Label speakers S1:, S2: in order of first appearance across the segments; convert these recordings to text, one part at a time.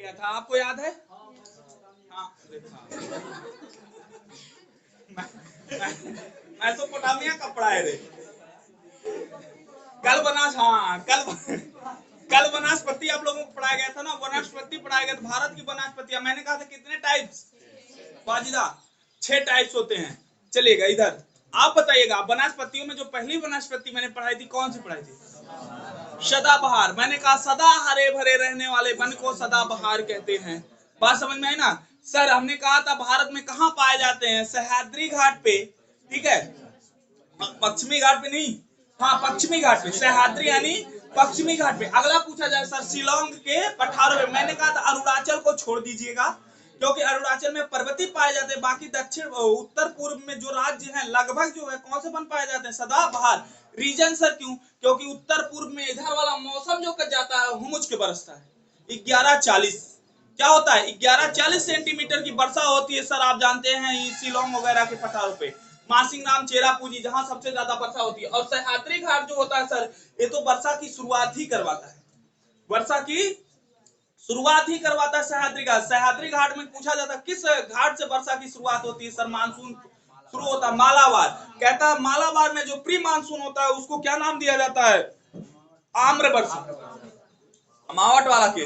S1: गया था, आपको याद है? हाँ मैसोपोटामिया का पढ़ाए रे, कल बनास, हाँ कल वनस्पति आप लोगों को पढ़ाया गया था ना, वनस्पति पढ़ाया गया था, भारत की वनस्पतियां। मैंने कहा था कितने टाइप्स बाजीदा, 6 टाइप्स होते हैं। चलिएगा इधर, आप बताइएगा वनस्पतियों में जो पहली वनस्पति मैंने पढ़ाई थी कौन सी पढ़ाई थी? सदाबहार। मैंने कहा सदा हरे भरे रहने वाले वन को सदाबहार कहते हैं। बात समझ में आई ना सर? हमने कहा था भारत में कहाँ पाए जाते हैं? सह्याद्री घाट पे, ठीक है, पश्चिमी घाट पे नहीं, हाँ पश्चिमी घाट पे, सह्याद्री यानी पश्चिमी घाट पे। अगला पूछा जाए सर शिलोंग के पठारों में। मैंने कहा था अरुणाचल को छोड़ दीजिएगा, क्योंकि अरुणाचल में पर्वतीय पाए जाते हैं। बाकी दक्षिण उत्तर पूर्व में जो राज्य हैं लगभग जो है कौन से वन पाए जाते हैं? सदाबहार। रीजन सर क्यों? क्योंकि उत्तर पूर्व में इधर वाला मौसम जो कर जाता है हुमुच के बरसता है। 1140 क्या होता है? 1140 सेंटीमीटर की वर्षा होती है सर, आप जानते हैं शिलोंग वगैरह के पठारों पे, मासिंगनाम, चेरापूंजी, जहां सबसे ज्यादा वर्षा होती है। और सह्याद्री घाट जो होता है सर, ये तो वर्षा की शुरुआत ही करवाता है, वर्षा की शुरुआत ही करवाता है सह्याद्री घाट। सह्याद्री घाट में पूछा जाता है किस घाट से वर्षा की शुरुआत होती है सर? मानसून शुरू होता है मालाबार। कहता है मालाबार में जो प्री मानसून होता है उसको क्या नाम दिया जाता है? आम्र वर्षा। अमावट वाला के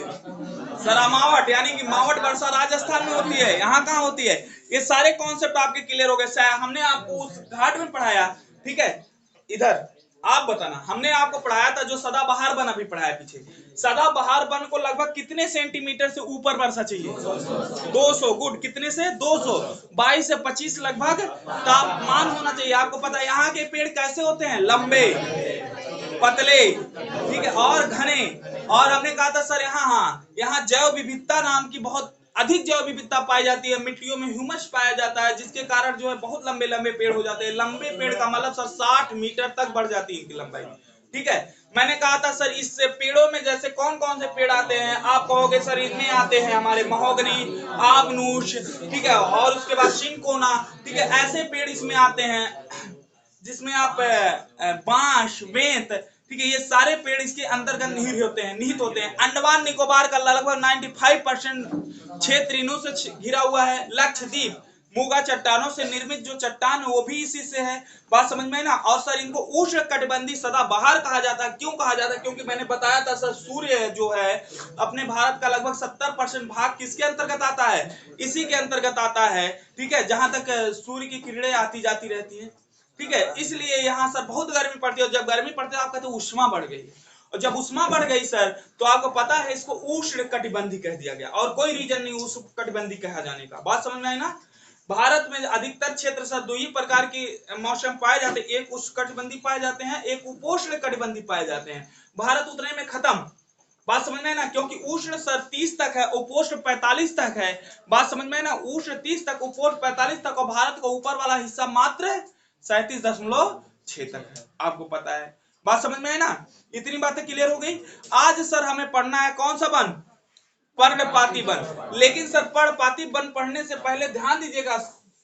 S1: सर, अमावट यानी कि मावट वर्षा राजस्थान में होती है, यहाँ कहाँ होती है? ये सारे कॉन्सेप्ट आपके क्लियर हो गए। हमने आपको उस घाट में पढ़ाया, ठीक है। इधर आप बताना, हमने आपको पढ़ाया था जो सदाबहार वन अभी पढ़ाया पीछे, सदाबहार वन को लगभग कितने सेंटीमीटर से ऊपर वर्षा चाहिए? 200। गुड, कितने से? 200। 22 से 25 लगभग तापमान होना चाहिए। आपको पता है यहाँ के पेड़ कैसे होते हैं? लंबे, पतले, ठीक है, और घने। और हमने कहा था सर यहाँ जैव विविधता नाम की बहुत अधिक जैव विविधता पाई जाती है। मिट्टियों में ह्यूमस पाया जाता है, जिसके कारण जो है बहुत लंबे लंबे पेड़ हो जाते हैं। लंबे पेड़ का मतलब सर 60 मीटर तक बढ़ जाती है इनकी लंबाई, ठीक है। मैंने कहा था सर इस पेड़ों में जैसे कौन कौन से पेड़ आते हैं? आप कहोगे सर इनमें आते हैं हमारे महोगनी, आबनूश, ठीक है, और उसके बाद सिंकोना, ठीक है, ऐसे पेड़ इसमें आते हैं, जिसमें आप बांस, बेंत, ठीक है, ये सारे पेड़ इसके अंतर्गत निहित होते हैं। अंडमान निकोबार का लगभग 95% क्षेत्र इनों से घिरा हुआ है। लक्षद्वीप मूंगा चट्टानों से निर्मित जो चट्टान है वो भी इसी से है। बात समझ में ना? और सर इनको उष्ण कटिबंधीय सदाबहार कहा जाता है। क्यों कहा जाता है? क्योंकि मैंने बताया था सर सूर्य जो है अपने भारत का लगभग 70% भाग किसके अंतर्गत आता है? इसी के अंतर्गत आता है, ठीक है, जहां तक सूर्य की किरणें आती जाती रहती है, ठीक है। इसलिए यहाँ सर बहुत गर्मी पड़ती है, और जब गर्मी पड़ती है आप कहते हैं उष्मा बढ़ गई, और जब उष्मा बढ़ गई सर तो आपको पता है इसको उष्ण कटिबंधी कह दिया गया, और कोई रीजन नहीं उष्ण कटिबंधी कहा जाने का। बात समझ में आई ना? भारत में अधिकतर क्षेत्र सर दो ही प्रकार की मौसम पाए जाते हैं, एक उष्ण कटिबंधी पाए जाते हैं, एक उपोष्ण कटिबंधी पाए जाते हैं। भारत उतने में खत्म। बात समझ में है ना? क्योंकि उष्ण सर 30 तक है, उपोष्ण 45 तक है। बात समझ में है ना? उष्ण 30 तक, उपोष्ण 45 तक, और भारत का ऊपर वाला हिस्सा मात्र 37.6 तक है, आपको पता है। बात समझ में है ना? इतनी बातें क्लियर हो गई। आज सर हमें पढ़ना है कौन सा वन? पर्णपाती वन। लेकिन सर पर्णपाती वन पढ़ने से पहले ध्यान दीजिएगा,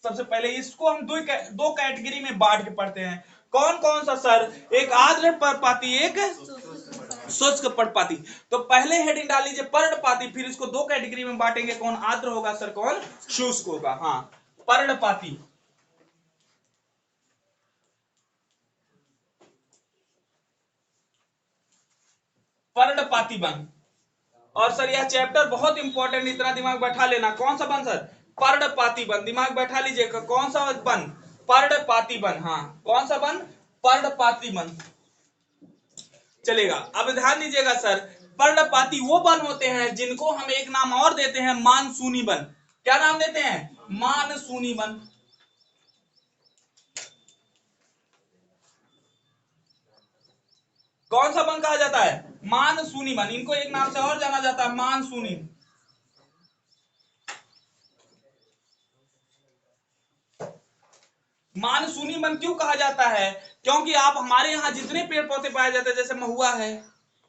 S1: सबसे पहले इसको हम दो कैटेगरी में बांट के पढ़ते हैं। कौन कौन सा सर? एक आर्द्र पर्णपाती, एक शुष्क पर्णपाती। तो पहले हेडिंग डाल लीजिए पर्णपाती, फिर इसको दो कैटेगरी में बांटेंगे, कौन आर्द्र होगा सर, कौन शुष्क होगा। हाँ, पर्णपाती, पर्णपाती वन। और सर यह चैप्टर बहुत इंपॉर्टेंट, इतना दिमाग बैठा लेना। कौन सा वन सर? पर्णपाती वन। दिमाग बैठा लीजिएगा, कौन सा वन? पर्णपाती वन। हाँ, कौन सा वन? पर्णपाती वन। चलेगा, अब ध्यान दीजिएगा सर, पर्णपाती वो वन होते हैं जिनको हम एक नाम और देते हैं, मानसूनी वन। क्या नाम देते हैं? मानसूनी वन। कौन सा वन कहा जाता है? मानसूनी वन। इनको एक नाम से और जाना जाता है, मानसूनी। मानसूनी वन क्यों कहा जाता है? क्योंकि आप हमारे यहाँ जितने पेड़ पौधे पाए जाते हैं, जैसे महुआ है,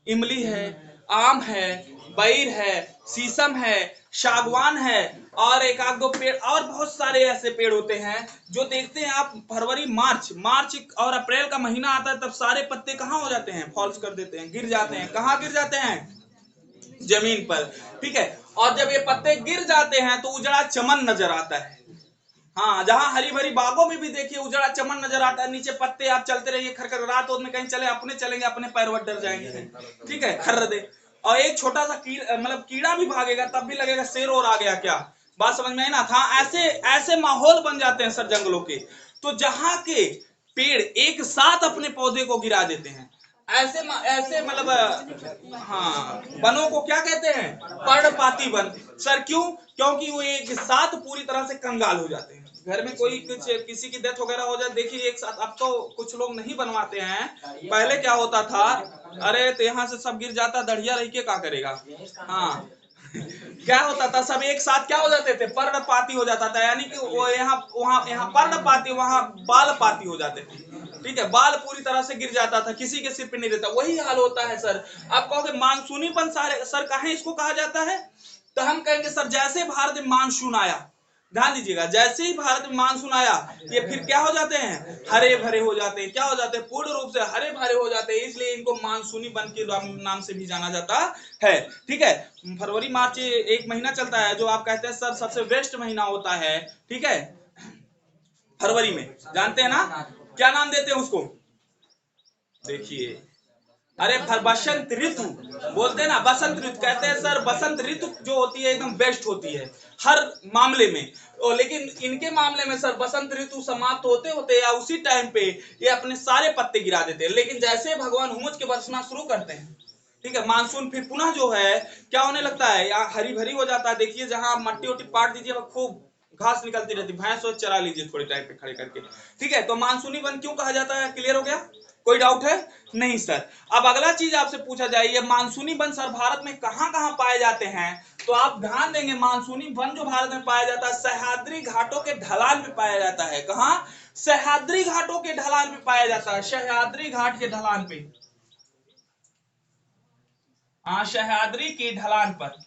S1: इमली है, आम है, बैर है, शीशम है, सागवान है, और एक आध दो पेड़ और बहुत सारे ऐसे पेड़ होते हैं जो देखते हैं आप फरवरी मार्च और अप्रैल का महीना आता है, तब सारे पत्ते कहाँ हो जाते हैं? फॉल्स कर देते हैं, गिर जाते हैं। कहाँ गिर जाते हैं? जमीन पर, ठीक है। और जब ये पत्ते गिर जाते हैं तो उजड़ा चमन नजर आता है। हाँ, जहां हरी भरी बागों में भी देखिए उजड़ा चमन नजर आता है, नीचे पत्ते, आप चलते रहिए खरखर, रात में कहीं चले, अपने चलेंगे अपने पैर डर जाएंगे, ठीक है, खर्र दे। और एक छोटा सा मतलब कीड़ा भी भागेगा तब भी लगेगा शेर और आ गया क्या। बात समझ में आई ना। था ऐसे ऐसे माहौल बन जाते हैं सर जंगलों के, तो जहां के पेड़ एक साथ अपने पौधे को गिरा देते हैं, ऐसे ऐसे मतलब हाँ, वनों को क्या कहते हैं, पर्णपाती वन। सर क्यों? क्योंकि वो एक साथ पूरी तरह से कंगाल हो जाते हैं। घर में कोई कुछ किसी की डेथ वगैरह हो जाए, देखिए एक साथ, अब तो कुछ लोग नहीं बनवाते हैं, पहले क्या होता था, अरे तो यहाँ से सब गिर जाता, दढ़िया रह के क्या करेगा। हाँ क्या होता था, सब एक साथ क्या हो जाते थे, पर्णपाती हो जाता था, यानी कि वो यहाँ वहां, यहाँ पर्णपाती, वहां बालपाती हो जाते थे, ठीक है, बाल पूरी तरह से गिर जाता था, किसी के सिर पे नहीं रहता। वही हाल होता है सर। आप कहोगे मानसूनीपन सर कहाँ इसको कहा जाता है, तो हम कहेंगे सर जैसे भारत में मानसून आया, ध्यान दीजिएगा, जैसे ही भारत में मानसून आया, ये फिर क्या हो जाते हैं, हरे भरे हो जाते हैं, क्या हो जाते हैं, पूर्ण रूप से हरे भरे हो जाते हैं, इसलिए इनको मानसूनी वन के नाम से भी जाना जाता है, ठीक है। फरवरी मार्च एक महीना चलता है, जो आप कहते हैं सर सबसे बेस्ट महीना होता है, ठीक है, फरवरी में, जानते हैं ना, क्या नाम देते हैं उसको, देखिए, अरे बसंत ऋतु बोलते हैं ना, बसंत ऋतु कहते हैं सर, बसंत ऋतु जो होती है एकदम बेस्ट होती है हर मामले में। लेकिन इनके मामले में सर बसंत ऋतु समाप्त होते होते या उसी टाइम पे ये अपने सारे पत्ते गिरा देते हैं, लेकिन जैसे भगवान हुमच के बरसना शुरू करते हैं, ठीक है, मानसून फिर पुनः जो है क्या होने लगता है, यहाँ हरी भरी हो जाता है। देखिए जहां मट्टी उट्टी पाट दीजिए खूब घास निकलती रहती, भैंस चरा लीजिए थोड़े टाइम पे खड़े करके, ठीक है। तो मानसूनी वन क्यों कहा जाता है, क्लियर हो गया, कोई डाउट है नहीं सर। अब अगला चीज आपसे पूछा जाए, ये मानसूनी वन सर भारत में कहां कहां पाए जाते हैं, तो आप ध्यान देंगे मानसूनी वन जो भारत में पाया जाता है, सह्याद्री घाटों के ढलान पे पाया जाता है। कहां? सह्याद्री घाटों के ढलान पे पाया जाता है, सह्याद्री घाट के ढलान पे, हाँ, सह्याद्री के ढलान पर।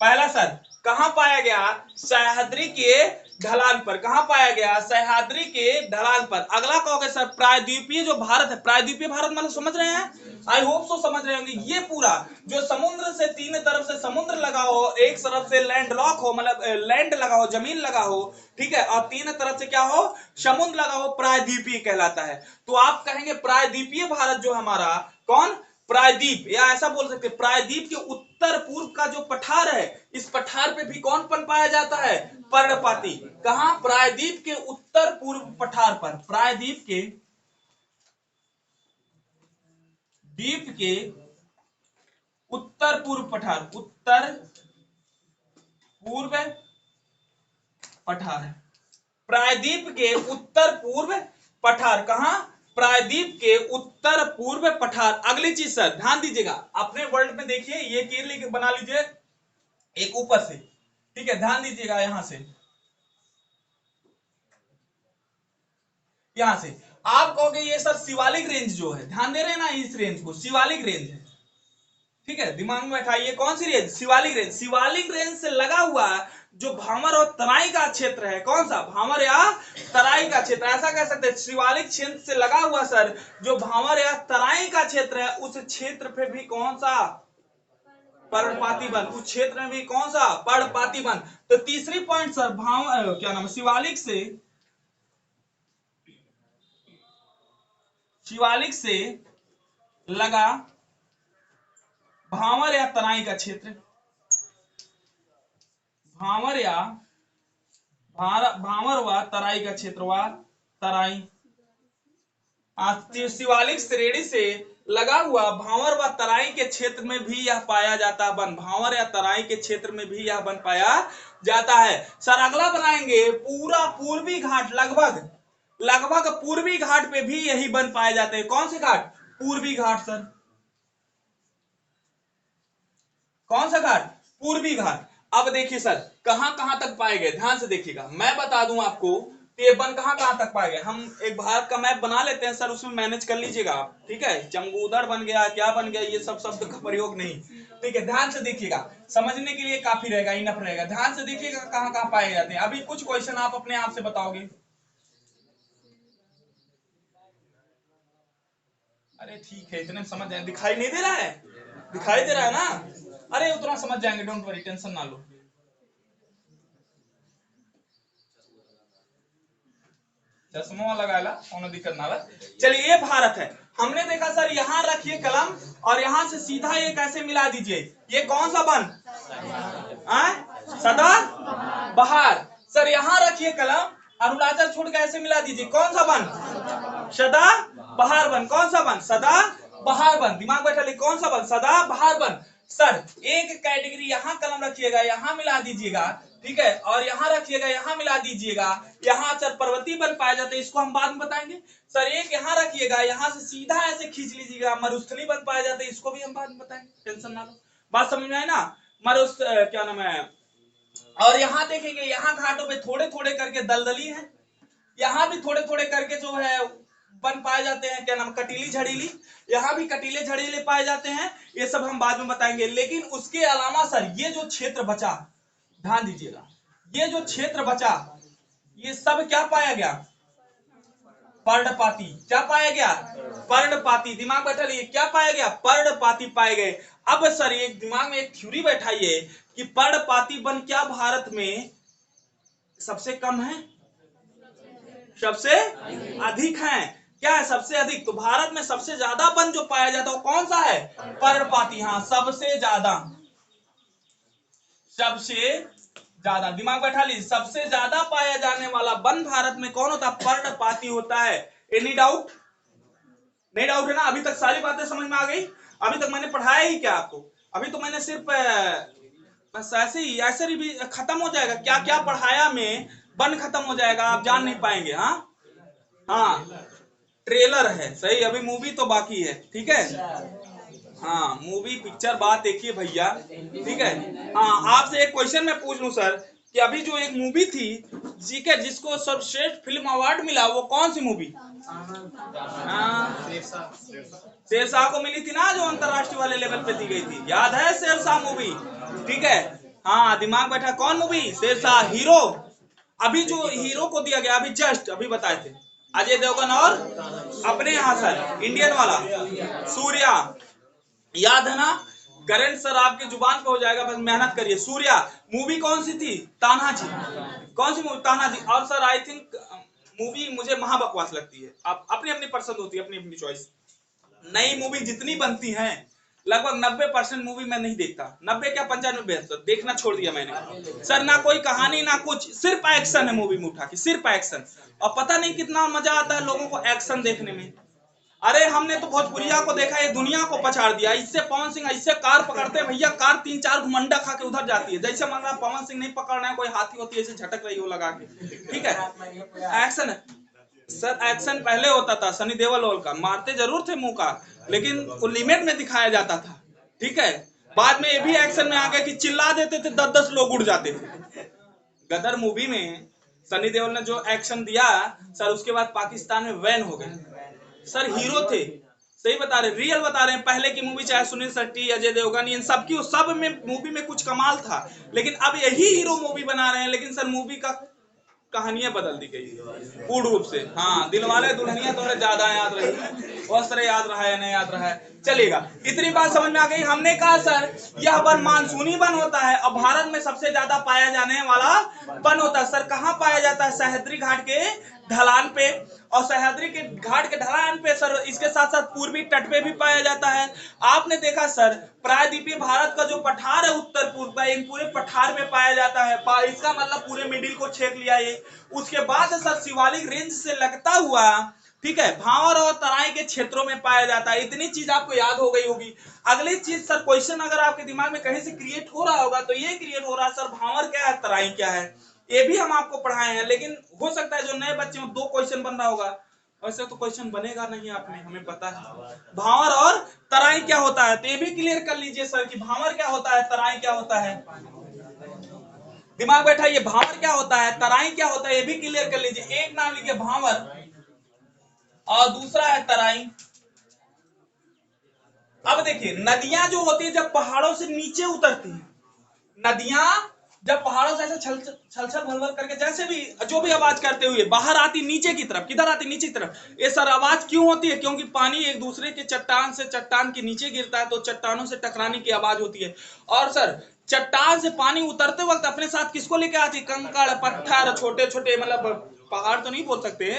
S1: पहला सर कहां पाया गया, सह्याद्री के ढलान पर, कहां पाया गया, सह्याद्री के ढलान पर। अगला कहोगे सर प्रायद्वीपीय जो भारत है, प्रायद्वीपीय भारत मतलब समझ रहे हैं, आई होप सो समझ रहे होंगे, ये पूरा जो समुद्र से तीन तरफ से समुद्र लगा हो, एक तरफ से लैंड लॉक हो, मतलब लैंड लगा हो, जमीन लगा हो, ठीक है, और तीन तरफ से क्या हो, समुद्र लगा हो, प्रायद्वीपीय कहलाता है। तो आप कहेंगे प्रायद्वीपीय भारत जो हमारा, कौन, प्रायद्वीप, या ऐसा बोल सकते हैं प्रायद्वीप के उत्तर पूर्व का जो पठार है, इस पठार पे भी कौन पन पाया जाता है, पर्णपाती। कहां? प्रायद्वीप के उत्तर पूर्व पठार पर, प्रायद्वीप के द्वीप के उत्तर पूर्व पठार, उत्तर पूर्व पठार, प्रायद्वीप के उत्तर पूर्व पठार, कहां, प्रायद्वीप के उत्तर पूर्व पठार। अगली चीज सर ध्यान दीजिएगा, अपने वर्ल्ड में देखिए, ये तीर लेके बना लीजिए एक ऊपर से, ठीक है, ध्यान दीजिएगा यहां से, यहां से आप कहोगे ये सर शिवालिक रेंज जो है, ध्यान दे रहे हैं ना, इस रेंज को शिवालिक रेंज है, ठीक है, दिमाग में बैठाइए, कौन सी range, Shivalik range. Shivalik range से लगा हुआ जो भावर और तराई का क्षेत्र है, कौन सा, भावर या तराई का क्षेत्र, ऐसा कह सकते हैं, शिवालिक क्षेत्र से लगा हुआ सर जो भावर या तराई का क्षेत्र है, उस क्षेत्र पे भी कौन सा, पर्णपाती वन, उस क्षेत्र में भी कौन सा, पर्णपाती वन। तो तीसरी पॉइंट सर, क्या नाम है, शिवालिक से लगा भावर या तराई का क्षेत्र, भावर या भावर व तराई का क्षेत्र, व तराई, शिवालिक श्रेणी से लगा हुआ भावर व तराई के क्षेत्र में भी यह पाया जाता है वन, भावर या तराई के क्षेत्र में भी यह वन पाया जाता है। सर अगला बनाएंगे पूरा पूर्वी घाट, लगभग लगभग पूर्वी घाट पे भी यही वन पाए जाते हैं। कौन से घाट, पूर्वी घाट सर, कौन सा घाट, पूर्वी घाट। अब देखिए सर कहां कहां तक पाए गए, ध्यान से देखिएगा, मैं बता दूं आपको ये वन कहां कहां तक पाए गए। हम एक भारत का मैप बना लेते हैं सर, उसमें मैनेज कर लीजिएगा आप, ठीक है, चमगूदड़ बन गया, क्या बन गया, ये सब शब्द का प्रयोग नहीं, ठीक है, ध्यान से देखिएगा, समझने के लिए काफी रहेगा, इनफ रहेगा, ध्यान से देखिएगा कहां कहां पाए जाते हैं। अभी कुछ क्वेश्चन आप अपने आप से बताओगे, अरे ठीक है, इतने समझ दिखाई नहीं दे रहा है, दिखाई दे रहा है ना? अरे उतना समझ जाएंगे, डोंट वरी, टेंशन ना लो। चश्मा लगाएला कोनो दिक्कत ना। चलिए ये भारत है, हमने देखा सर यहाँ रखिए कलम और यहाँ से सीधा ये कैसे मिला दीजिए, ये कौन सा वन? सदा बहार। सर यहाँ रखिए कलम, अरुणाचल छोड़ के ऐसे मिला दीजिए, कौन सा वन? सदा बहार वन। कौन सा वन? सदा बहार वन। दिमाग बैठा ली, कौन सा वन? सदा बहार वन। सर एक कैटेगरी यहाँ कलम रखिएगा, यहाँ मिला दीजिएगा, ठीक है, और यहाँ रखिएगा, यहाँ मिला दीजिएगा, यहाँ सर पर्वतीय वन पाए जाते हैं, इसको हम बाद में बताएंगे। सर एक यहाँ रखिएगा, यहाँ से सीधा ऐसे खींच लीजिएगा, मरुस्थली वन पाए जाते हैं, इसको भी हम बाद में बताएंगे, टेंशन ना लो। बात समझ में आए ना? क्या नाम है, और यहाँ देखेंगे, यहाँ घाटों पे थोड़े थोड़े करके दलदली है, यहाँ भी थोड़े थोड़े करके जो है वन पाए जाते हैं, क्या नाम, कटीली झड़ीली, यहाँ भी कटीले झड़ीले पाए जाते हैं, ये सब हम बाद में बताएंगे। लेकिन उसके अलावा सर ये जो क्षेत्र बचा, ध्यान दीजिएगा, ये जो क्षेत्र बचा, ये सब क्या पाया गया? पर्णपाती। क्या पाया गया? पर्णपाती। दिमाग बैठा लिए, क्या पाया गया? पर्णपाती पाए गए। अब सर एक दिमाग में एक थ्योरी बैठाइए कि पर्णपाती वन क्या भारत में सबसे कम है, सबसे अधिक है? क्या है? सबसे अधिक। तो भारत में सबसे ज्यादा वन जो पाया जाता है वो कौन सा है? पर्णपाती। हाँ, सबसे ज्यादा, सबसे ज्यादा। दिमाग बैठा लीजिए, सबसे ज्यादा पाया जाने वाला वन भारत में कौन होता है? पर्णपाती होता है। Any doubt? नहीं डाउट है ना? अभी तक सारी बातें समझ में आ गई? अभी तक मैंने पढ़ाया ही क्या आपको? अभी तो मैंने सिर्फ बस ऐसे ही, ऐसे ही भी खत्म हो जाएगा, क्या क्या पढ़ाया में वन खत्म हो जाएगा, आप जान नहीं पाएंगे। हाँ ट्रेलर है सही, अभी मूवी तो बाकी है, ठीक है। हाँ मूवी पिक्चर बात देखिए भैया, ठीक है। हाँ आपसे एक क्वेश्चन मैं पूछ लूं सर कि अभी जो एक मूवी थी ठीक है जिसको सर्वश्रेष्ठ फिल्म अवार्ड मिला, वो कौन सी मूवी? शेरशाह को मिली थी ना, जो अंतरराष्ट्रीय वाले लेवल पे दी गई थी, याद है शेरशाह मूवी? ठीक है। हाँ दिमाग बैठा, कौन मूवी? शेरशाह। हीरो अभी जो हीरो को दिया गया, अभी जस्ट अभी बताए थे, अजय देवगन और अपने यहाँ सर इंडियन वाला सूर्या, याद है ना? करंट सर आपके जुबान पे हो जाएगा, बस मेहनत करिए। सूर्या मूवी कौन सी थी? तान्हाजी। कौन सी मूवी? तान्हाजी। और सर आई थिंक मूवी मुझे महाबकवास लगती है, आप अपनी अपनी पसंद होती है, अपनी अपनी चॉइस। नई मूवी जितनी बनती हैं लगभग 90% मूवी मैं नहीं देखता, 90 क्या 95 देखना छोड़ दिया मैंने सर। ना कोई कहानी ना कुछ, सिर्फ एक्शन है मूवी में उठा के, सिर्फ एक्शन। और पता नहीं कितना मजा आता है लोगों को एक्शन देखने में। अरे हमने तो भोजपुरिया को देखा, ये दुनिया को पछाड़ दिया। इससे पवन सिंह ऐसे कार पकड़ते हैं भैया, कार 3-4 घुमंडा खा के उधर जाती है, जैसे मान रहा पवन सिंह नहीं पकड़ना है, कोई हाथी होती है ऐसे झटक रही हो लगा के, ठीक है। एक्शन सर, एक्शन पहले होता था सनी देओल का, मारते जरूर थे मुंह का, लेकिन वो लिमिट में दिखाया जाता था, ठीक है। बाद में ये भी एक्शन में आ गया कि चिल्ला देते थे, 10-10 लोग उड़ जाते थे। गदर मूवी में सनी देओल ने जो एक्शन दिया सर, उसके बाद पाकिस्तान में बैन हो गए सर। हीरो थे, सही बता रहे, रियल बता रहे हैं। पहले की मूवी चाहे सुनील शेट्टी, अजय देवगन, इन सब की सब में मूवी में कुछ कमाल था, लेकिन अब यही हीरो मूवी बना रहे हैं, लेकिन सर मूवी का कहानियां बदल दी गई पूर्ण रूप से। हाँ दिलवाले दुल्हनिया थोड़ा ज्यादा याद रही, वस्त्र याद रहा है नहीं याद रहा है, चलेगा। इतनी बात समझ में आ गई। हमने कहा सर यह वन मानसूनी वन होता है और भारत में सबसे ज्यादा पाया जाने वाला वन होता है। सर कहाँ पाया जाता है? सह्याद्री घाट के ढलान पे, और सह्याद्री के घाट के ढलान पे सर, इसके साथ साथ पूर्वी तट पे भी पाया जाता है। आपने देखा सर प्रायद्वीपीय भारत का जो पठार है उत्तर पूर्व का, इन पूरे पठार में पाया जाता है, इसका मतलब पूरे मिडिल को छेक लिया ये। उसके बाद सर शिवालिक रेंज से लगता हुआ, ठीक है, भांवर और तराई के क्षेत्रों में पाया जाता है। इतनी चीज आपको याद हो गई होगी। अगली चीज सर, क्वेश्चन अगर आपके दिमाग में कहीं से क्रिएट हो रहा होगा तो ये क्रिएट हो रहा है सर, भांवर क्या है, तराई क्या है, ये भी हम आपको पढ़ाए हैं। लेकिन हो सकता है जो नए बच्चे में 2 क्वेश्चन बन रहा होगा, वैसे तो क्वेश्चन बनेगा नहीं आप में, हमें पता है। भांवर और तराई क्या होता है, तो ये भी क्लियर कर लीजिए सर कि भांवर क्या होता है, तराई क्या होता है। दिमाग बैठा, ये भांवर क्या होता है, तराई क्या होता है, ये भी क्लियर कर लीजिए। एक नाम लिखिए भांवर और दूसरा है तराई। अब देखिए नदियां जो होती है जब पहाड़ों से नीचे उतरती है, नदियां जब पहाड़ों से ऐसे छल छल भल करके जैसे भी जो भी आवाज करते हुए बाहर आती नीचे की तरफ, किधर आती? नीचे की तरफ। ये सर आवाज क्यों होती है? क्योंकि पानी एक दूसरे के चट्टान से चट्टान के नीचे गिरता है तो चट्टानों से टकराने की आवाज होती है। और सर चट्टान से पानी उतरते वक्त अपने साथ किसको लेके आती? कंकड़ पत्थर, छोटे छोटे, मतलब पहाड़ तो नहीं बोल सकते,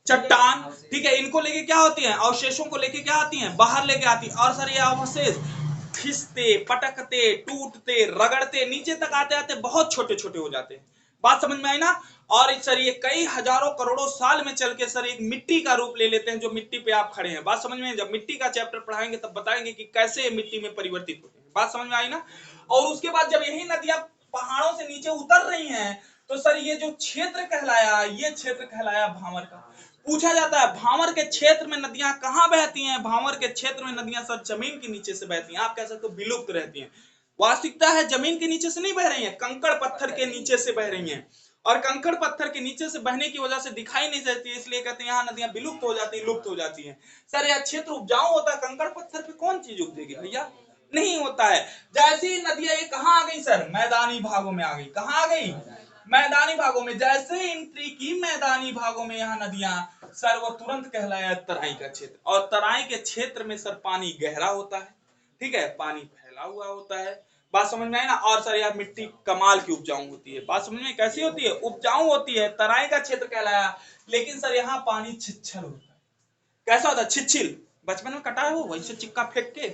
S1: चट्टान, ठीक है, इनको लेके क्या होती है? अवशेषों को लेके क्या आती है? बाहर लेके आती है। और सर ये अवशेष खिसते, पटकते, टूटते, रगड़ते नीचे तक आते आते बहुत छोटे छोटे हो जाते हैं। बात समझ में आई ना? और सर ये कई हजारों करोड़ों साल में चल के सर एक मिट्टी का रूप ले लेते हैं, जो मिट्टी पे आप खड़े हैं। बात समझ में? जब मिट्टी का चैप्टर पढ़ाएंगे तब बताएंगे कि कैसे ये मिट्टी में परिवर्तित होते हैं। बात समझ में आई ना? और उसके बाद जब यही नदियां पहाड़ों से नीचे उतर रही हैं तो सर ये जो क्षेत्र कहलाया, ये क्षेत्र कहलाया भांवर का। पूछा जाता है भांवर के क्षेत्र में नदियां कहां बहती हैं? भांवर के क्षेत्र में नदियां सर जमीन के नीचे से बहती हैं। आप कह सकते हो विलुप्त रहती हैं। वास्तविकता है जमीन के नीचे से नहीं बह रही है, कंकड़ पत्थर के नीचे से बह रही हैं। और कंकड़ पत्थर के नीचे से बहने की वजह से दिखाई नहीं देती, इसलिए कहते हैं यहाँ नदियां विलुप्त हो जाती, लुप्त हो जाती हैं। सर यह क्षेत्र उपजाऊ होता है, कंकड़ पत्थर पे कौन चीज उपजेगी भैया? नहीं होता है। जैसी नदियां ये कहां आ गई सर? मैदानी भागों में आ गई। कहां आ गई? मैदानी भागों में। जैसे एंट्री की मैदानी भागों में यहाँ नदियां, सर वो तुरंत कहलाया तराई का क्षेत्र। और तराई के क्षेत्र में सर पानी गहरा होता है, ठीक है, पानी फैला हुआ होता है। बात समझ में आई ना? और सर यार मिट्टी कमाल की उपजाऊ होती है। बात समझ में कैसी होती है? उपजाऊ होती है, तराई का क्षेत्र कहलाया। लेकिन सर यहाँ पानी छिछल होता है। कैसा होता है? छिछिल। बचपन में कटाए हो वैसे चिक्का फेंक के,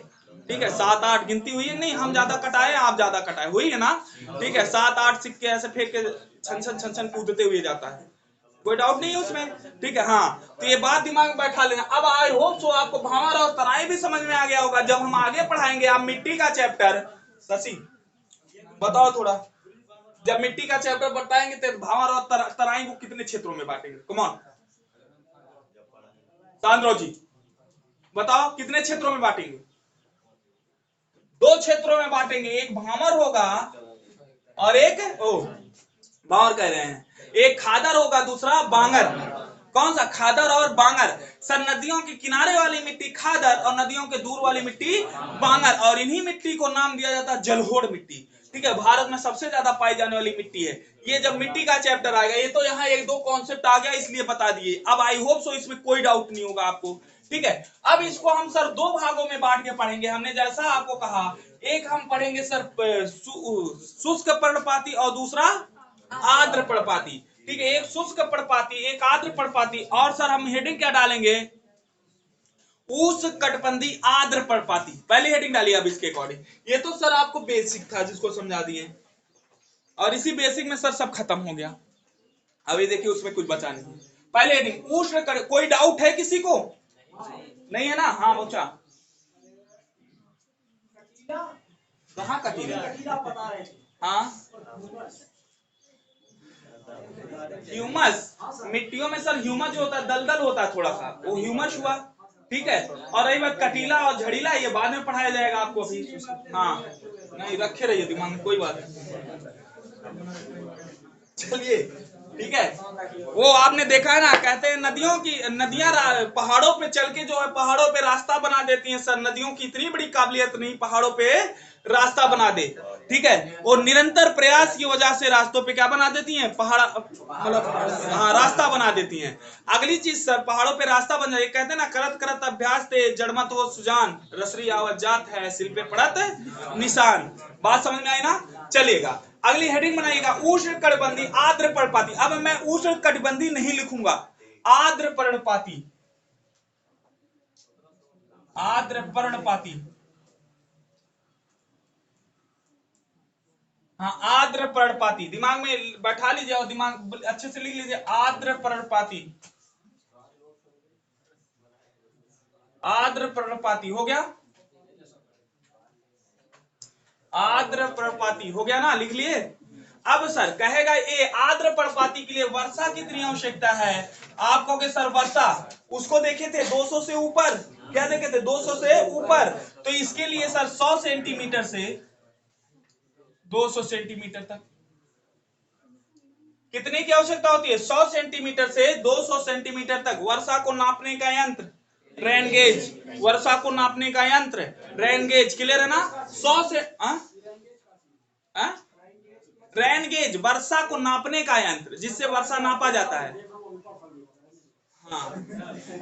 S1: ठीक है, 7-8 गिनती हुई है? नहीं, हम ज्यादा कटाए, आप ज्यादा कटाए, हुई है ना? ठीक है, 7-8 सिक्के ऐसे फेंक के छन छन छन कूदते हुए जाता है, कोई डाउट नहीं है उसमें, ठीक है। हाँ, तो ये बात दिमाग में बैठा लेना। अब आई होप सो आपको भांवर और तराई भी समझ में आ गया होगा। जब हम आगे पढ़ाएंगे आप मिट्टी का चैप्टर, शशि बताओ थोड़ा, जब मिट्टी का चैप्टर बताएंगे तो भांवर और तराई को कितने क्षेत्रों में बांटेंगे? कमॉन सांद्रो जी बताओ, कितने क्षेत्रों में बांटेंगे? 2 क्षेत्रों में बांटेंगे, एक भांवर होगा और एक भांवर कह रहे हैं, एक खादर होगा, दूसरा बांगर। कौन सा? खादर और बांगर। सर नदियों के किनारे वाली मिट्टी खादर और नदियों के दूर वाली मिट्टी बांगर। और इन्हीं मिट्टी को नाम दिया जाता है जलोढ़ मिट्टी, ठीक है। भारत में सबसे ज्यादा पाई जाने वाली मिट्टी है ये। जब मिट्टी का चैप्टर आएगा, ये तो यहाँ 1-2 कॉन्सेप्ट आ गया इसलिए बता दिए। अब आई होप सो इसमें कोई डाउट नहीं होगा आपको, ठीक है। अब इसको हम सर 2 भागों में बांट के पढ़ेंगे। हमने जैसा आपको कहा, एक हम पढ़ेंगे सर शुष्क पर्णपाती और दूसरा आर्द्र पर्णपाती, ठीक है। एक शुष्क पर्णपाती, एक आर्द्र पर्णपाती। और सर हम हेडिंग क्या डालेंगे? उष्णकटिबंधीय आर्द्र पर्णपाती, पहली हेडिंग डालिए। अब इसके अकॉर्डिंग, ये तो सर आपको बेसिक था जिसको समझा दिए, और इसी बेसिक में सर सब खत्म हो गया। अभी देखिए उसमें कुछ बचा नहीं। पहले हेडिंग उष्ण, कोई डाउट है किसी को? नहीं है ना? हाँ बच्चा, कहाँ कटीला? हाँ, ह्यूमस। मिट्टियों में सर ह्यूमस जो होता है दलदल होता है थोड़ा सा, वो ह्यूमस हुआ, ठीक है। और रही बात कटीला और झड़ीला, ये बाद में पढ़ाया जाएगा आपको अभी। हाँ, नहीं रखे रहिए दिमाग में, कोई बात नहीं। चलिए, ठीक है। वो आपने देखा है ना, कहते हैं नदियों की, नदियां पहाड़ों पे चल के जो है पहाड़ों पे रास्ता बना देती हैं। सर नदियों की इतनी बड़ी काबिलियत नहीं पहाड़ों पे रास्ता बना दे, ठीक है। और निरंतर प्रयास की वजह से रास्तों पे क्या बना देती हैं? पहाड़, मतलब हाँ, रास्ता बना देती हैं। अगली चीज सर, पहाड़ों पे रास्ता बन जाए, कहते हैं ना, करत करत अभ्यास थे जड़मत हो सुजान, रसरी आवत जात है सिल पे पड़त निशान। बात समझ में आई ना? चलेगा। अगली हेडिंग बनाइएगा उष्णकटिबंधीय आर्द्र पर्णपाती। अब मैं उष्णकटिबंधीय नहीं लिखूंगा, आर्द्र पर्णपाती, आर्द्र पर्णपाती। हाँ, आर्द्र पर्णपाती दिमाग में बैठा लीजिए और दिमाग अच्छे से लिख लीजिए। आर्द्र पर्णपाती, आर्द्र पर्णपाती हो गया। आर्द्र पर्णपाती हो गया ना? लिख लिए। अब सर कहेगा ये आर्द्र पर्णपाती के लिए वर्षा कितनी आवश्यकता है? आप कहोगे सर वर्षा, उसको देखे थे 200 से ऊपर, क्या देखे थे? 200 से ऊपर। तो इसके लिए सर 100 सेंटीमीटर से 200 सेंटीमीटर तक कितने की आवश्यकता होती है? 100 सेंटीमीटर से 200 सेंटीमीटर तक वर्षा को नापने का यंत्र रेन गेज, वर्षा को नापने का यंत्र रेन गेज। क्लियर है ना? 100 से रेन गेज वर्षा को नापने का यंत्र जिससे वर्षा नापा जाता है। हाँ,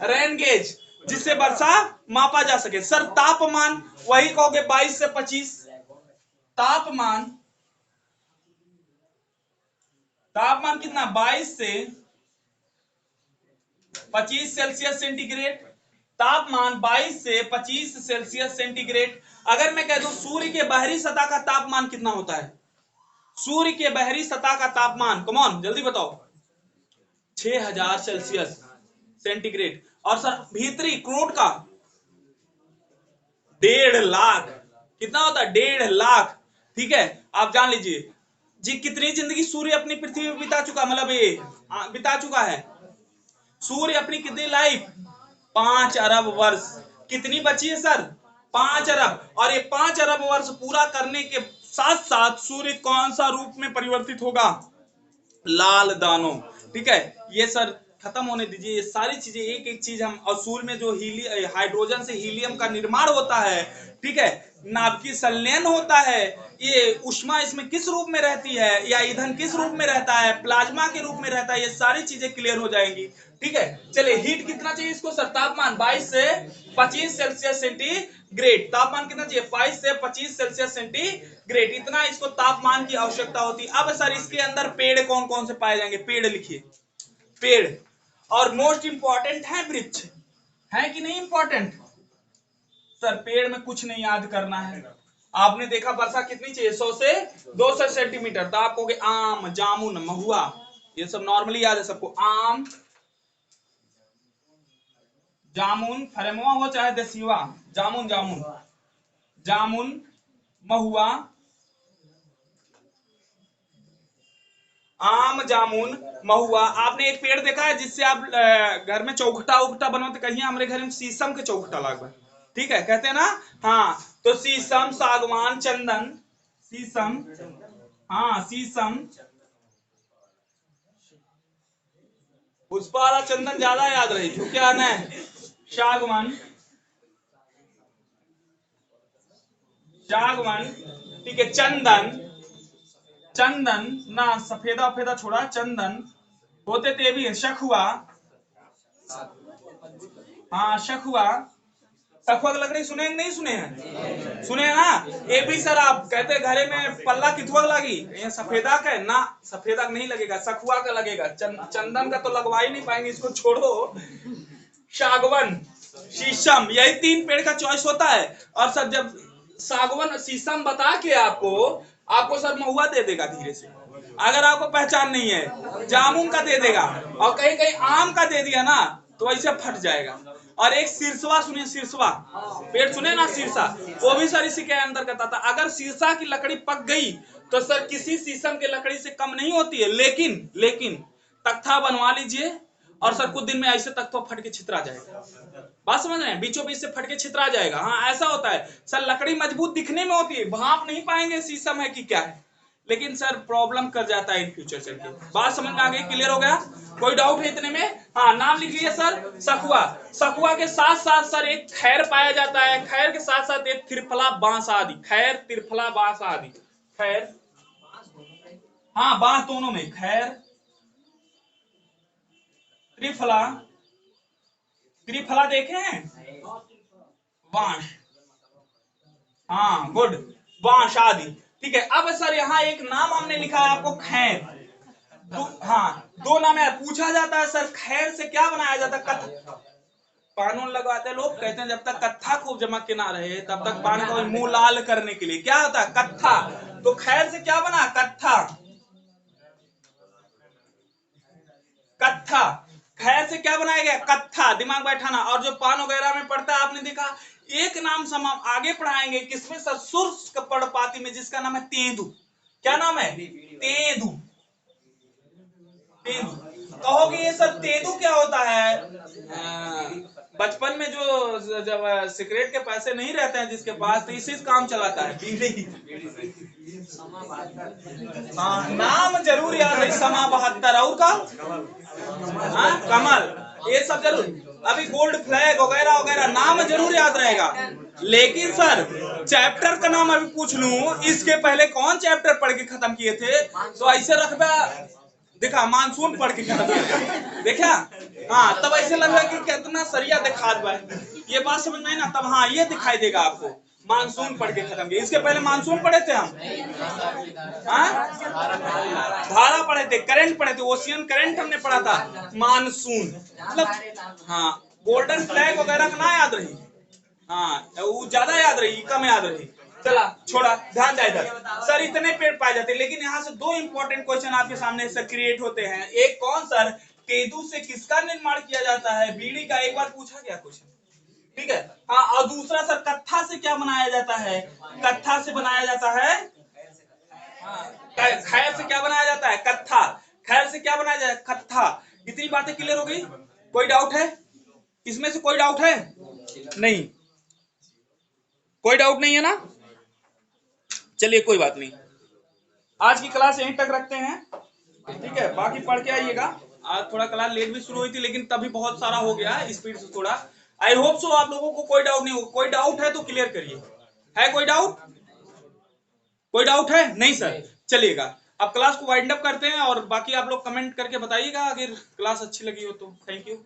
S1: रेन गेज जिससे वर्षा मापा जा सके। सर तापमान वही कहोगे 22 से 25। तापमान कितना 22 से 25 सेल्सियस सेंटीग्रेड। तापमान 22 से 25 सेल्सियस सेंटीग्रेड। अगर मैं कह दूं सूर्य के बाहरी सतह का तापमान कितना होता है, सूर्य के बाहरी सतह का तापमान, कम ऑन जल्दी बताओ, 6000 सेल्सियस सेंटीग्रेड। और सर भीतरी क्रोट का 1.5 लाख। कितना होता है 1.5 लाख। ठीक है, आप जान लीजिए जी कितनी जिंदगी सूर्य अपनी पृथ्वी में बिता चुका, मतलब ये बिता चुका है। सूर्य अपनी कितनी लाइफ 5 अरब वर्ष। कितनी बची है सर 5 अरब। और ये 5 अरब वर्ष पूरा करने के साथ साथ सूर्य कौन सा रूप में परिवर्तित होगा, लाल दानों। ठीक है, ये सर खत्म होने दीजिए ये सारी चीजें, एक एक चीज हम। और सूर्य में जो हाइड्रोजन से हीलियम का निर्माण होता है, ठीक है, नाभिकीय संलयन होता है, ये ऊष्मा इसमें किस रूप में रहती है, या ईंधन किस रूप में रहता है, प्लाज्मा के रूप में रहता है, ये सारी चीजें क्लियर हो जाएंगी। ठीक है, चलिए हीट कितना चाहिए इसको सर, तापमान 22 से 25 सेल्सियस सेंटीग्रेड। तापमान कितना चाहिए 22 से 25 सेल्सियस सेंटीग्रेड, इतना इसको तापमान की आवश्यकता होती है। अब सर इसके अंदर पेड़ कौन कौन से पाए जाएंगे, पेड़ लिखिए, पेड़। और मोस्ट इंपॉर्टेंट है वृक्ष, है कि नहीं इंपॉर्टेंट सर। पेड़ में कुछ नहीं याद करना है। आपने देखा वर्षा कितनी चाहिए 100 से 200 सेंटीमीटर, तो आप कहोगे आम, जामुन, महुआ, ये सब नॉर्मली याद है सबको। आम, जामुन, फरेमुआ हो चाहे देसिवा, जामुन जामुन जामुन, महुआ, आम, जामुन, महुआ। आपने एक पेड़ देखा है जिससे आप घर में चौखटा उखटा बनाते, कहीं हमारे घर में शीशम के चौखटा लगा, ठीक है, कहते हैं ना। हाँ, तो शीशम, सागवान, चंदन, शीशम, हाँ शीशम, पुष्पा वाला चंदन ज्यादा याद रही क्यों, क्या ना है, सागवान, सागवान, ठीक है, चंदन, चंदन ना, सफेदा फेदा छोड़ा, चंदन होते थे भी, शखुआ, हाँ शखुआ। सखुआ की लकड़ी सुने नहीं सुने हैं, सुने हैं ना। ये भी सर आप कहते घरे में पल्ला किथुआ लगी, ये सफेदा का है ना, सफेदा नहीं लगेगा, सखुआ का लगेगा। चंदन का तो लगवा ही नहीं पाएंगे, इसको छोड़ो। सागवन, शीशम, यही 3 पेड़ का चॉइस होता है। और सर जब सागवन शीशम बता के आपको सर महुआ दे देगा धीरे से, अगर आपको पहचान नहीं है, जामुन का दे देगा, और कहीं कहीं आम का दे दिया ना तो ऐसे फट जाएगा। और एक सिरसवा सुनिए, सिरसवा पेड़ सुने ना, सिरसा, वो भी सर इसी के अंतर्गत आता। अगर सिरसा की लकड़ी पक गई तो सर किसी शीशम की लकड़ी से कम नहीं होती है, लेकिन तख्ता बनवा लीजिए और सर कुछ दिन में ऐसे तख्ता फट के छितरा जाएगा। बात समझ रहे हैं, बीचों बीच से फट के छितरा जाएगा। हाँ ऐसा होता है सर, लकड़ी मजबूत दिखने में होती है, भाप नहीं पाएंगे शीशम है कि क्या है, लेकिन सर प्रॉब्लम कर जाता है इन फ्यूचर चल के। बात समझ में आ गई, क्लियर हो गया, कोई डाउट है इतने में। हाँ नाम लिख लीजिए सर, सखुआ। सखुआ के साथ साथ सर एक खैर पाया जाता है, खैर के साथ साथ एक त्रिफला बांस आदि, खैर त्रिफला बांस आदि, खैर, हाँ बांस दोनों में, खैर त्रिफला, त्रिफला देखे हैं, बांस, हाँ गुड, बांस आदि। ठीक है, अब सर यहाँ एक नाम हमने लिखा है आपको, खैर। हाँ 2 नाम है, पूछा जाता है सर खैर से क्या बनाया जाता है, पान लगाते हैं लोग, कहते हैं जब तक कत्था खूब जमा के ना रहे तब तक पान का मुंह लाल करने के लिए क्या होता है, कत्था। तो खैर से क्या बना, कत्था, कत्था, खैर से क्या बनाया गया, कत्था, दिमाग बैठाना। और जो पान वगैरह में पड़ता है आपने देखा, एक नाम से हम आगे पढ़ाएंगे किसमें सर, शुष्क पर्णपाती में, जिसका नाम है तेंदू। क्या नाम है, तेंदू, तेंदू। कहोगे ये सर तेंदू क्या होता है, बचपन में जो जब सिगरेट के पैसे नहीं रहते हैं जिसके पास, तो इसी काम चलाता है, बीड़ी। हाँ नाम जरूर याद है, समा 72 और का, हाँ कमल, ये सब जरूर। अभी गोल्ड फ्लैग वगैरह वगैरह नाम जरूर याद रहेगा, लेकिन सर चैप्टर का नाम अभी पूछ लूं, इसके पहले कौन चैप्टर पढ़ के खत्म किए थे? तो ऐसे रखबा, देखा मानसून पढ़ के खत्म किए थे, देखा? हाँ, तब ऐसे लगेगा कि कितना सरिया दिखा दबा, ये बात समझ में आई ना? तब हाँ ये दिखाई देगा आपको, मानसून पढ़ के खत्म किए। इसके पहले मानसून पढ़े थे हम, हाँ? धारा पढ़े थे, करंट पढ़े थे, ओशियन करंट हमने पढ़ा था, मानसून मतलब हाँ गोल्डन फ्लैग वगैरह का ना याद रही, हाँ वो ज्यादा याद रही, कम याद रही। चला छोड़ा, ध्यान दे इधर। सर इतने पेड़ पाए जाते हैं, लेकिन यहाँ से दो इंपॉर्टेंट क्वेश्चन आपके सामने से क्रिएट होते हैं। एक कौन सर, तेंदू से किसका निर्माण किया जाता है? बीड़ी का। एक बार पूछा गया क्वेश्चन, ठीक है? हाँ, और दूसरा सर, कत्था से क्या बनाया जाता है? कत्था से बनाया जाता है, खैर से क्या बनाया जाता है? कत्था। खैर से क्या बनाया जाए? कत्था। इतनी बातें क्लियर हो गई? कोई डाउट है इसमें से? कोई डाउट है? नहीं, कोई डाउट नहीं है ना? चलिए कोई बात नहीं, आज की क्लास यहीं तक रखते हैं, ठीक है? बाकी पढ़ के आइएगा। आज थोड़ा क्लास लेट भी शुरू हुई थी, लेकिन तभी बहुत सारा हो गया स्पीड से थोड़ा। आई होप सो आप लोगों को कोई डाउट नहीं हो। कोई डाउट है तो क्लियर करिए। है कोई डाउट? कोई डाउट है? नहीं सर, चलिएगा अब क्लास को वाइंड अप करते हैं, और बाकी आप लोग कमेंट करके बताइएगा अगर क्लास अच्छी लगी हो तो। Thank you.